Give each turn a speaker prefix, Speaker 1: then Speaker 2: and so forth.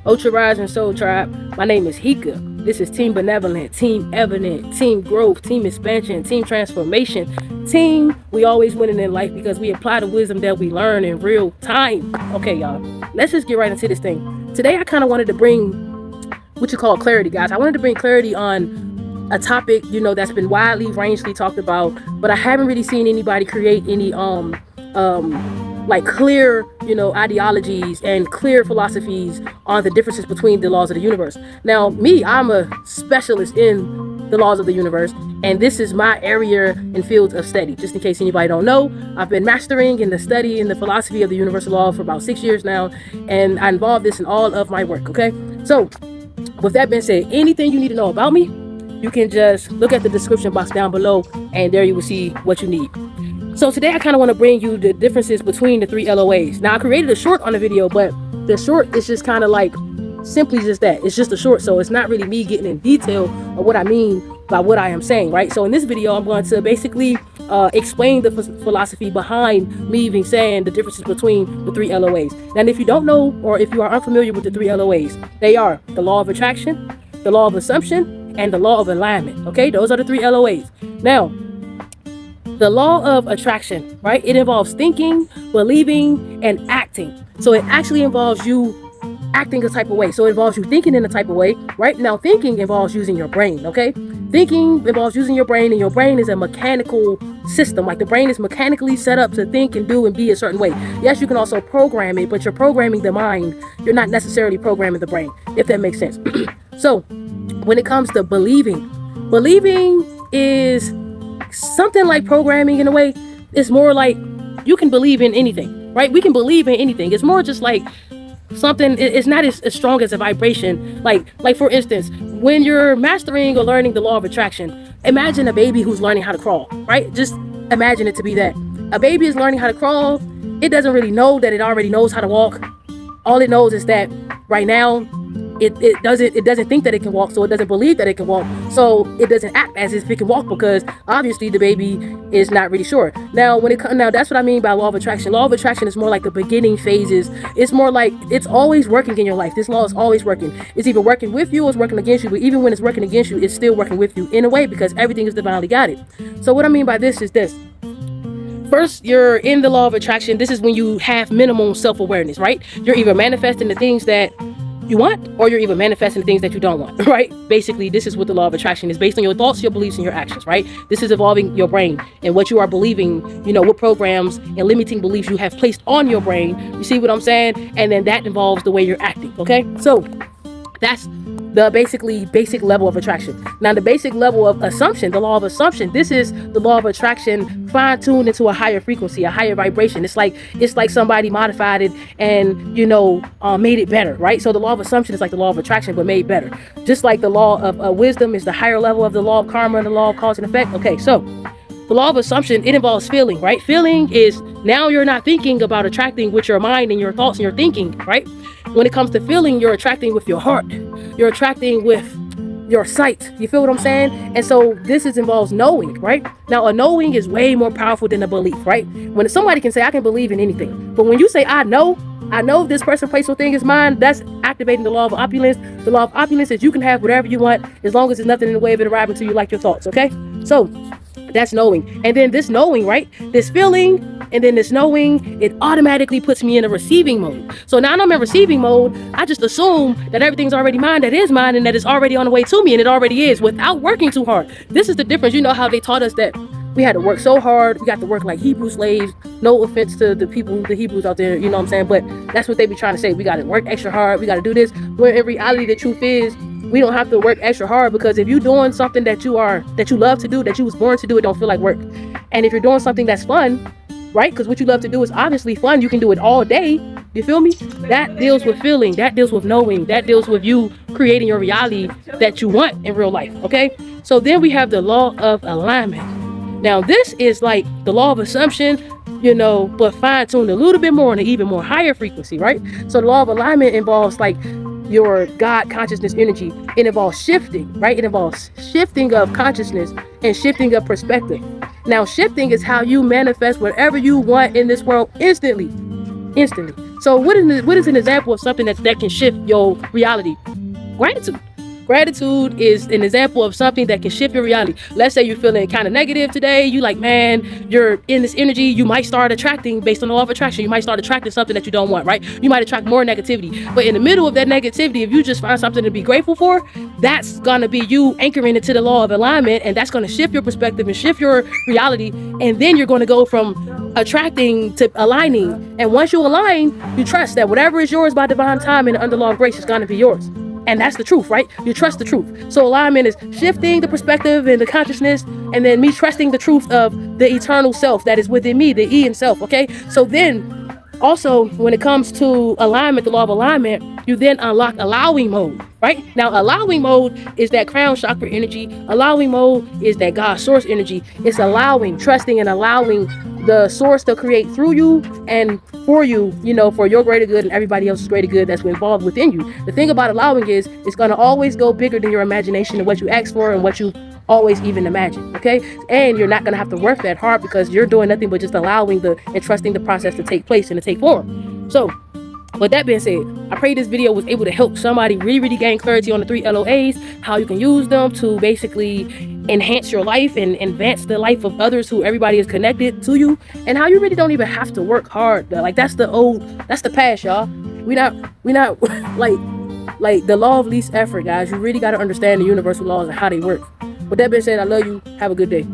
Speaker 1: Ultra Rising Soul Tribe. My name is Heka. This is Team Benevolent, Team Evident, Team Growth, Team Expansion, Team Transformation. Team, we always winning in life because we apply the wisdom that we learn in real time. Okay, y'all, let's just get right into this thing. Today, I kind of wanted to bring what you call clarity, guys. I wanted to bring clarity on a topic, that's been widely, rangely talked about, but I haven't really seen anybody create any like clear, ideologies and clear philosophies on the differences between the laws of the universe. Now, I'm a specialist in the laws of the universe, and this is my area and field of study. Just in case anybody don't know, I've been mastering in the study in the philosophy of the universal law for about 6 years now, and I involve this in all of my work, okay? So, with that being said, anything you need to know about me, you can just look at the description box down below, and there you will see what you need. So today I kind of want to bring you the differences between the three LOAs. Now I created a short on the video, but the short is just kind of like simply just that. It's just a short, so it's not really me getting in detail of what I mean by what I am saying, right? So in this video, I'm going to basically explain the philosophy behind me even saying the differences between the three LOAs. Now, if you don't know, or if you are unfamiliar with the three LOAs, they are the law of attraction, the law of assumption, and the law of alignment. Okay, those are the three LOAs. Now, the law of attraction, right? It involves thinking, believing, and acting. So it actually involves you acting a type of way. So it involves you thinking in a type of way, right? Now, thinking involves using your brain, okay? Thinking involves using your brain, and your brain is a mechanical system. Like the brain is mechanically set up to think and do and be a certain way. Yes, you can also program it, but you're programming the mind. You're not necessarily programming the brain, if that makes sense. So when it comes to believing is something like programming in a way. It's more like you can believe in anything, right? We can believe in anything. It's more just like something. It's not as strong as a vibration. Like for instance, when you're mastering or learning the law of attraction, imagine a baby who's learning how to crawl, right? Just imagine it to be that. A baby is learning how to crawl. It doesn't really know that it already knows how to walk. All it knows is that right now it doesn't think that it can walk, so it doesn't believe that it can walk, so it doesn't act as if it can walk, because obviously the baby is not really sure. Now that's what I mean by law of attraction. Law of attraction is more like the beginning phases. It's more like it's always working in your life. This law is always working. It's either working with you or it's working against you, but even when it's working against you, it's still working with you in a way, because everything is divinely guided. So what I mean by this is this. First, you're in the law of attraction. This is when you have minimum self-awareness, right? You're either manifesting the things that you want, or you're even manifesting the things that you don't want, right? Basically, this is what the law of attraction is, based on your thoughts, your beliefs, and your actions, right? This is evolving your brain and what you are believing, what programs and limiting beliefs you have placed on your brain. You see what I'm saying? And then that involves the way you're acting, okay? So that's the basic level of attraction. Now, the basic level of assumption, the law of assumption, this is the law of attraction fine-tuned into a higher frequency, a higher vibration. It's like somebody modified it and made it better, right? So the law of assumption is like the law of attraction, but made better. Just like the law of wisdom is the higher level of the law of karma and the law of cause and effect. Okay, so the law of assumption, it involves feeling, right? Feeling is now you're not thinking about attracting with your mind and your thoughts and your thinking, right? When it comes to feeling, you're attracting with your heart. You're attracting with your sight. You feel what I'm saying? And so this involves knowing, right? Now, a knowing is way more powerful than a belief, right? When somebody can say, I can believe in anything. But when you say, I know this person, place, or thing is mine, that's activating the law of opulence. The law of opulence is you can have whatever you want as long as there's nothing in the way of it arriving to you like your thoughts, okay? So that's knowing. And then this knowing, right? This feeling and then this knowing, it automatically puts me in a receiving mode. So now I'm in receiving mode. I just assume that everything's already mine, that is mine, and that it's already on the way to me, and it already is, without working too hard. This is the difference. You know how they taught us that we had to work so hard. We got to work like Hebrew slaves. No offense to the Hebrews out there, you know what I'm saying? But that's what they be trying to say. We got to work extra hard. We got to do this. When in reality, the truth is, we don't have to work extra hard, because if you're doing something that you love to do, that you was born to do, it don't feel like work. And if you're doing something that's fun, right? Because what you love to do is obviously fun. You can do it all day. You feel me? That deals with feeling. That deals with knowing. That deals with you creating your reality that you want in real life. Okay? So then we have the law of alignment. Now, this is like the law of assumption, but fine-tuned a little bit more on an even more higher frequency, right? So the law of alignment involves like your God consciousness energy. It involves shifting, right? It involves shifting of consciousness and shifting of perspective. Now, shifting is how you manifest whatever you want in this world instantly. instantly. So what is an example of something that can shift your reality? Gratitude. Gratitude is an example of something that can shift your reality. Let's say you're feeling kind of negative today. You like, man, you're in this energy. You might start attracting, based on the law of attraction, you might start attracting something that you don't want, right? You might attract more negativity. But in the middle of that negativity, if you just find something to be grateful for, that's going to be you anchoring into the law of alignment, and that's going to shift your perspective and shift your reality. And then you're going to go from attracting to aligning. And once you align, you trust that whatever is yours by divine time and under law of grace is going to be yours. And that's the truth, right? You trust the truth. So alignment is shifting the perspective and the consciousness, and then me trusting the truth of the eternal self that is within me, the E in self, okay? So then also, when it comes to alignment, the law of alignment, you then unlock allowing mode, right? Now, allowing mode is that crown chakra energy. Allowing mode is that God source energy. It's allowing, trusting, and allowing the source to create through you and for you, for your greater good and everybody else's greater good that's involved within you. The thing about allowing is it's going to always go bigger than your imagination and what you ask for and what you always even imagine, okay? And you're not going to have to work that hard because you're doing nothing but just allowing and trusting the process to take place and to take form. So with that being said, I pray this video was able to help somebody really gain clarity on the 3 LOAs, how you can use them to basically enhance your life and advance the life of others who everybody is connected to you, and how you really don't even have to work hard. Like that's the past, y'all. We not like the law of least effort, guys. You really got to understand the universal laws and how they work. With that being said, I love you. Have a good day.